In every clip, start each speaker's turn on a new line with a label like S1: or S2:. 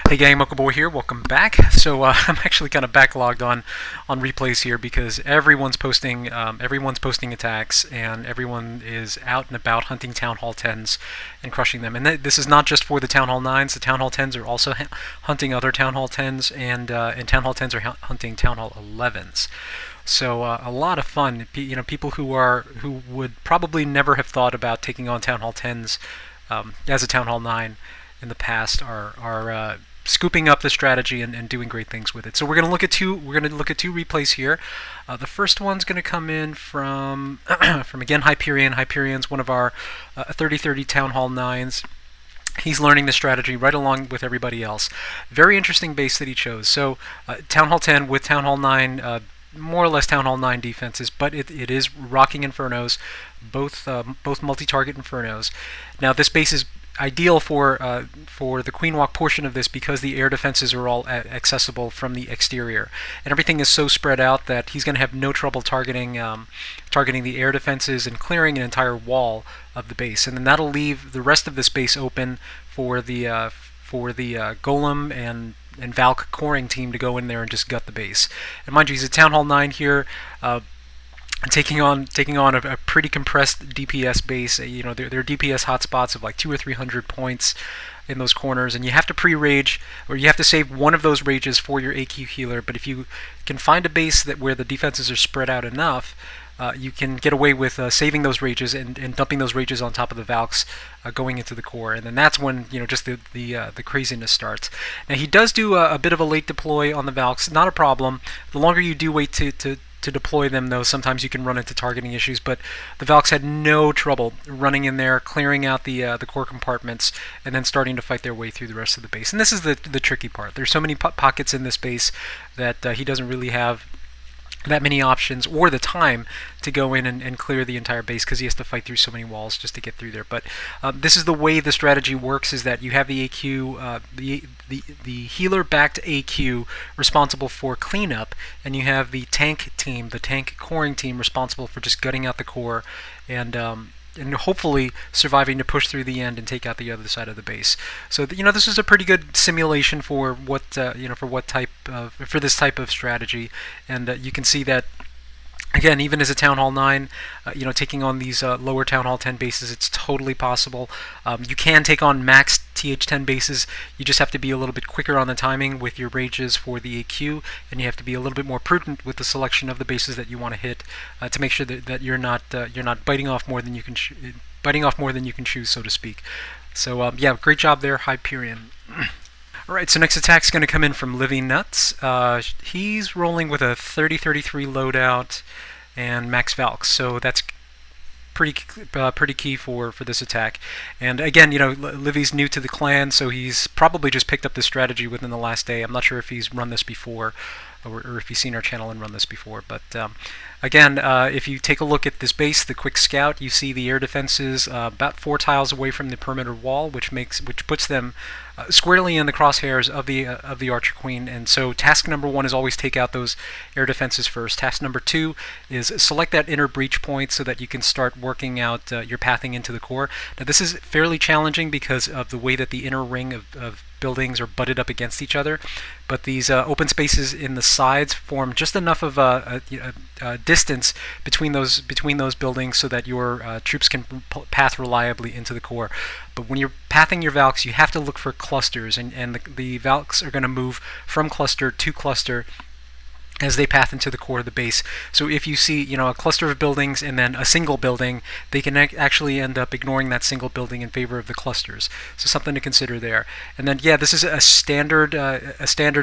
S1: Hey gang, Mocha here. Welcome back. So I'm actually kind of backlogged on replays here because everyone's posting attacks, and everyone is out and about hunting Town Hall 10s and crushing them. And this is not just for the Town Hall 9s. The Town Hall 10s are also hunting other Town Hall 10s, and Town Hall 10s are hunting Town Hall 11s. So a lot of fun. People who would probably never have thought about taking on Town Hall 10s as a Town Hall 9 in the past are scooping up the strategy and doing great things with it. So we're going to look at two replays here. The first one's going to come in from again Hyperion. Hyperion's one of our 30-30 Town Hall 9s. He's learning the strategy right along with everybody else. Very interesting base that he chose. So Town Hall 10 with Town Hall 9, more or less Town Hall 9 defenses, but it is rocking Infernos, both multi-target Infernos. Now this base is ideal for the Queen Walk portion of this because the air defenses are all accessible from the exterior, and everything is so spread out that he's going to have no trouble targeting the air defenses and clearing an entire wall of the base, and then that'll leave the rest of the space open for the Golem and Valk coring team to go in there and just gut the base. And mind you, he's a Town Hall 9 here. Taking on a pretty compressed DPS base. There are DPS hotspots of like 200 or 300 points in those corners, and you have to pre-rage, or you have to save one of those rages for your AQ healer. But if you can find a base where the defenses are spread out enough, you can get away with saving those rages and dumping those rages on top of the Valks going into the core, and then that's when just the craziness starts. Now he does do a bit of a late deploy on the Valks, not a problem. The longer you do wait to deploy them, though, sometimes you can run into targeting issues, but the Valks had no trouble running in there, clearing out the core compartments, and then starting to fight their way through the rest of the base. And this is the tricky part. There's so many pockets in this base that he doesn't really have that many options or the time to go in and clear the entire base, because he has to fight through so many walls just to get through there. But this is the way the strategy works, is that you have the AQ, the healer-backed AQ responsible for cleanup, and you have the tank team, the tank coring team, responsible for just gutting out the core and hopefully surviving to push through the end and take out the other side of the base. So this is a pretty good simulation for what for this type of strategy, and you can see that. Again, even as a Town Hall 9, taking on these lower Town Hall 10 bases, it's totally possible. You can take on max TH10 bases. You just have to be a little bit quicker on the timing with your rages for the AQ, and you have to be a little bit more prudent with the selection of the bases that you want to hit to make sure that you're not biting off more than you can chew, so to speak. So yeah, great job there, Hyperion. Alright, so next attack's going to come in from LivyNuts. He's rolling with a 30-33 loadout and max Valks, so that's pretty key for this attack. And again, Livy's new to the clan, so he's probably just picked up this strategy within the last day. I'm not sure if he's run this before, or if he's seen our channel and run this before. But again, if you take a look at this base, the quick scout, you see the air defenses about 4 tiles away from the perimeter wall, which puts them squarely in the crosshairs of the Archer Queen. And so task number 1 is always take out those air defenses first. Task number 2 is select that inner breach point so that you can start working out your pathing into the core. Now this is fairly challenging because of the way that the inner ring of buildings are butted up against each other, but these open spaces in the sides form just enough of a distance between those buildings so that your troops can path reliably into the core. But when you're pathing your Valks, you have to look for clusters, and the Valks are going to move from cluster to cluster as they path into the core of the base. So if you see a cluster of buildings and then a single building, they can actually end up ignoring that single building in favor of the clusters. So something to consider there. And then yeah, this is a standard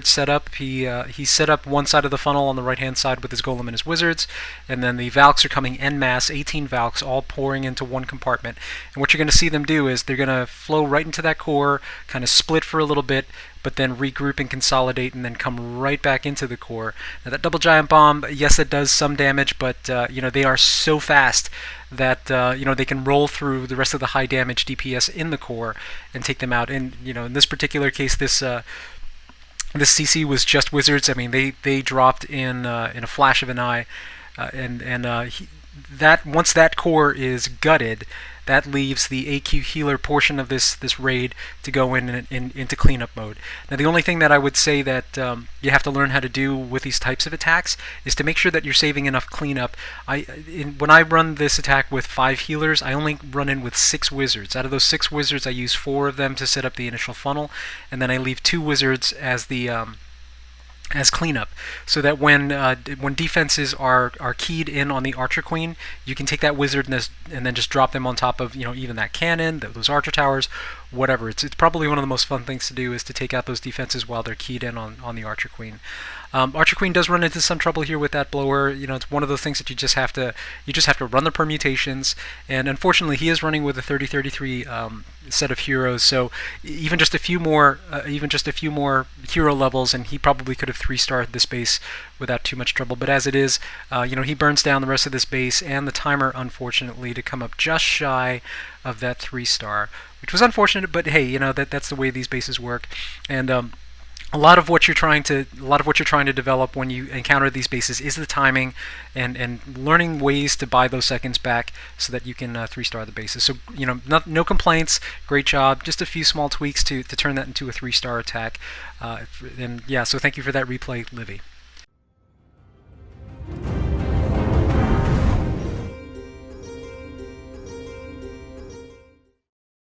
S1: setup. He set up one side of the funnel on the right hand side with his Golem and his Wizards, and then the Valks are coming en masse, 18 Valks all pouring into one compartment. And what you're going to see them do is they're going to flow right into that core, kind of split for a little bit, but then regroup and consolidate and then come right back into the core. Now that double giant bomb, yes, it does some damage, but they are so fast that they can roll through the rest of the high damage DPS in the core and take them out. And in this particular case, this CC was just Wizards. I mean, they dropped in a flash of an eye, and that once that core is gutted, that leaves the AQ healer portion of this raid to go into cleanup mode. Now, the only thing that I would say that you have to learn how to do with these types of attacks is to make sure that you're saving enough cleanup. When I run this attack with 5 healers, I only run in with 6 wizards. Out of those 6 wizards, I use 4 of them to set up the initial funnel, and then I leave 2 wizards as the as cleanup, so that when defenses are keyed in on the archer queen, you can take that wizard and then just drop them on top of even that cannon, those archer towers, whatever. It's probably one of the most fun things to do is to take out those defenses while they're keyed in on the archer queen. Archer Queen does run into some trouble here with that blower. It's one of those things that you just have to run the permutations. And unfortunately, he is running with a 30-33 set of heroes. So even just a few more hero levels, and he probably could have 3-starred this base without too much trouble. But as it is, he burns down the rest of this base and the timer, unfortunately, to come up just shy of that 3-star, which was unfortunate. But hey, that's the way these bases work. And a lot of what you're trying to develop when you encounter these bases is the timing and learning ways to buy those seconds back so that you can 3-star the bases. So no complaints, great job. Just a few small tweaks to turn that into a 3-star attack. And yeah, so thank you for that replay, Livy.